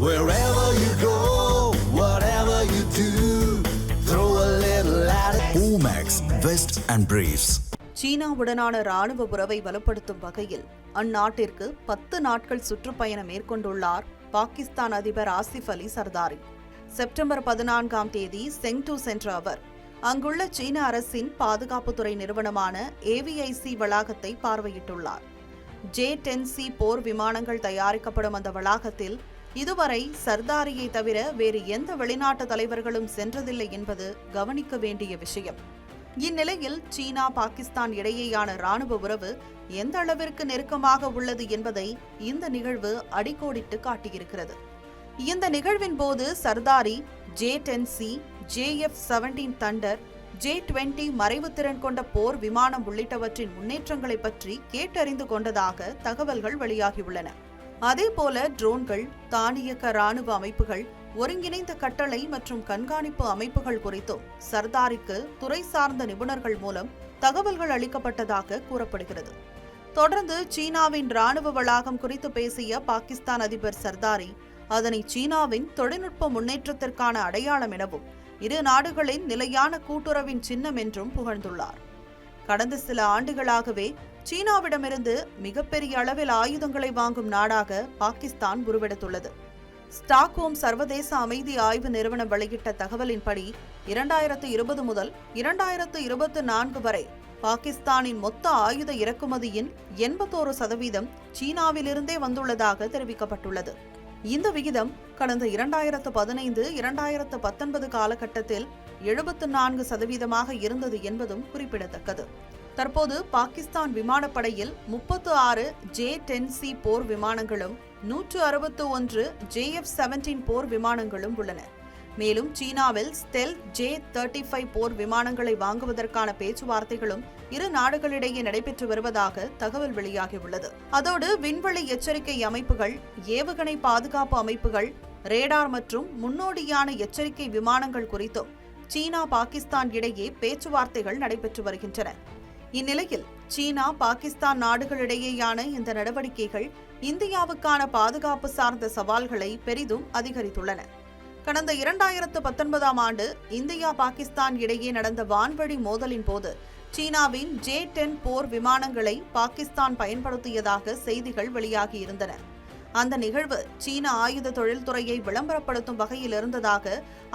Wherever you go, whatever you do, throw a little at it. Omax, Vest and Briefs. சீனாவுடனான ராணுவ உறவை வலுப்படுத்தும் வகையில் அந்நாட்டிற்கு 10 நாட்கள் சுற்றுப்பயணம் மேற்கொண்டுள்ளார் பாகிஸ்தான் அதிபர் ஆசிஃப் அலி சர்தாரி. செப்டம்பர் 14ஆம் தேதி செங்டு சென்ற அவர் அங்குள்ள சீன அரசின் பாதுகாப்புத்துறை நிறுவனமான ஏவிஐசி வளாகத்தை பார்வையிட்டுள்ளார். J-10C போர் விமானங்கள் தயாரிக்கப்படும் அந்த வளாகத்தில் இதுவரை சர்தாரியை தவிர வேறு எந்த வெளிநாட்டு தலைவர்களும் சென்றதில்லை என்பது கவனிக்க வேண்டிய விஷயம். இந்நிலையில் சீனா பாகிஸ்தான் இடையேயான ராணுவ உறவு எந்த அளவிற்கு நெருக்கமாக உள்ளது என்பதை இந்த நிகழ்வு அடிக்கோடிட்டு காட்டியிருக்கிறது. இந்த நிகழ்வின் போது Zardari J-10C, JF-17 Thunder, J-20 மறைவுத்திறன் கொண்ட போர் விமானம் உள்ளிட்டவற்றின் முன்னேற்றங்களை பற்றி கேட்டறிந்து கொண்டதாக தகவல்கள் வெளியாகியுள்ளன. அதேபோல ட்ரோன்கள், தானியக்க ராணுவ அமைப்புகள், ஒருங்கிணைந்த கட்டளை மற்றும் கண்காணிப்பு அமைப்புகள் குறித்தும் சர்தாரிக்கு துறை சார்ந்த நிபுணர்கள் மூலம் தகவல்கள் அளிக்கப்பட்டதாக கூறப்படுகிறது. தொடர்ந்து சீனாவின் ராணுவ வளாகம் குறித்து பேசிய பாகிஸ்தான் அதிபர் சர்தாரி அதனை சீனாவின் தொழில்நுட்ப முன்னேற்றத்திற்கான அடையாளம் எனவும் இரு நாடுகளின் நிலையான கூட்டுறவின் சின்னம் என்றும் புகழ்ந்துள்ளார். கடந்த சில ஆண்டுகளாகவே சீனாவிடமிருந்து மிகப்பெரிய அளவில் ஆயுதங்களை வாங்கும் நாடாக பாகிஸ்தான் உருவெடுத்துள்ளது. ஸ்டாக்ஹோம் சர்வதேச அமைதி ஆய்வு நிறுவனம் வெளியிட்ட தகவலின்படி 2020 முதல் 2024 வரை பாகிஸ்தானின் மொத்த ஆயுத இறக்குமதியின் 81% சீனாவிலிருந்தே வந்துள்ளதாக தெரிவிக்கப்பட்டுள்ளது. இந்த விகிதம் கடந்த 2015-2019 காலகட்டத்தில் 74% இருந்தது என்பதும் குறிப்பிடத்தக்கது. தற்போது பாகிஸ்தான் விமானப்படையில் 36 J-10C போர் விமானங்களும் 161 JF-17 போர் விமானங்களும் உள்ளன. மேலும் சீனாவில் ஸ்டெல்த் J-35 போர் விமானங்களை வாங்குவதற்கான பேச்சுவார்த்தைகளும் இரு நாடுகளிடையே நடைபெற்று வருவதாக தகவல் வெளியாகியுள்ளது. அதோடு விண்வெளி எச்சரிக்கை அமைப்புகள், ஏவுகணை பாதுகாப்பு அமைப்புகள், ரேடார் மற்றும் முன்னோடியான எச்சரிக்கை விமானங்கள் குறித்தும் சீனா பாகிஸ்தான் இடையே பேச்சுவார்த்தைகள் நடைபெற்று வருகின்றன. இந்நிலையில் சீனா பாகிஸ்தான் நாடுகளிடையேயான இந்த நடவடிக்கைகள் இந்தியாவுக்கான பாதுகாப்பு சார்ந்த சவால்களை பெரிதும் அதிகரித்துள்ளன. கடந்த 2019ஆம் ஆண்டு இந்தியா பாகிஸ்தான் இடையே நடந்த வான்வழி மோதலின் போது சீனாவின் J-10 போர் விமானங்களை பாகிஸ்தான் பயன்படுத்தியதாக செய்திகள் வெளியாகியிருந்தன. அந்த நிகழ்வு சீன ஆயுத தொழில்துறையை விளம்பரப்படுத்தும் வகையில் இருந்ததாக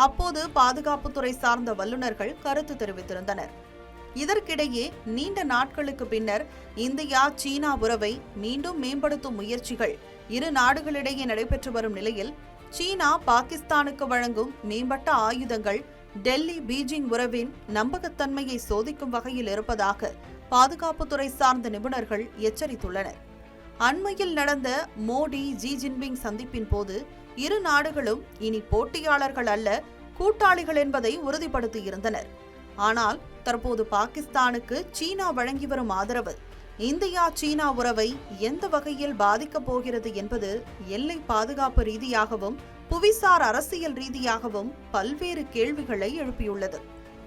அப்போது பாதுகாப்புத்துறை சார்ந்த வல்லுநர்கள் கருத்து தெரிவித்திருந்தனர். இதற்கிடையே நீண்ட நாட்களுக்கு பின்னர் இந்தியா சீனா உறவை மீண்டும் மேம்படுத்தும் முயற்சிகள் இரு நாடுகளிடையே நடைபெற்று வரும் நிலையில் சீனா பாகிஸ்தானுக்கு வழங்கும் மேம்பட்ட ஆயுதங்கள் டெல்லி பீஜிங் உறவின் நம்பகத்தன்மையை சோதிக்கும் வகையில் இருப்பதாக பாதுகாப்புத்துறை சார்ந்த நிபுணர்கள் எச்சரித்துள்ளனர். அண்மையில் நடந்த மோடி ஜி ஜின்பிங் சந்திப்பின் போது இரு நாடுகளும் இனி போட்டியாளர்கள் அல்ல, கூட்டாளிகள் என்பதை உறுதிப்படுத்தியிருந்தனர். ஆனால் தற்போது பாகிஸ்தானுக்கு சீனா வழங்கி வரும் ஆதரவு இந்தியா சீனா உறவை எந்த வகையில் பாதிக்கப் போகிறது என்பது எல்லை பாதுகாப்பு ரீதியாகவும் புவிசார் அரசியல் ரீதியாகவும் பல்வேறு கேள்விகளை எழுப்பியுள்ளது.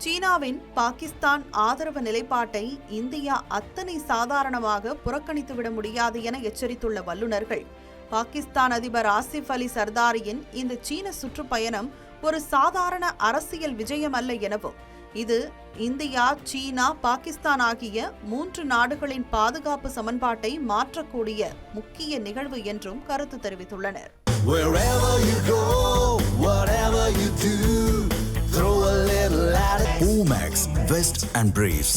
சீனாவின் பாகிஸ்தான் ஆதரவு நிலைப்பாட்டை இந்தியா அத்தனை சாதாரணமாக புறக்கணித்துவிட முடியாது என எச்சரித்துள்ள வல்லுநர்கள், பாகிஸ்தான் அதிபர் ஆசிஃப் அலி சர்தாரியின் இந்த சீன சுற்றுப்பயணம் ஒரு சாதாரண அரசியல் விஜயம் அல்ல எனவும் இது இந்தியா, சீனா, பாகிஸ்தான் ஆகிய 3 நாடுகளின் பாதுகாப்பு சமன்பாட்டை மாற்றக்கூடிய முக்கிய நிகழ்வு என்றும் கருத்து தெரிவித்துள்ளனர். Wherever you go, whatever you do, throw a little at it. Omax, Vest and Briefs.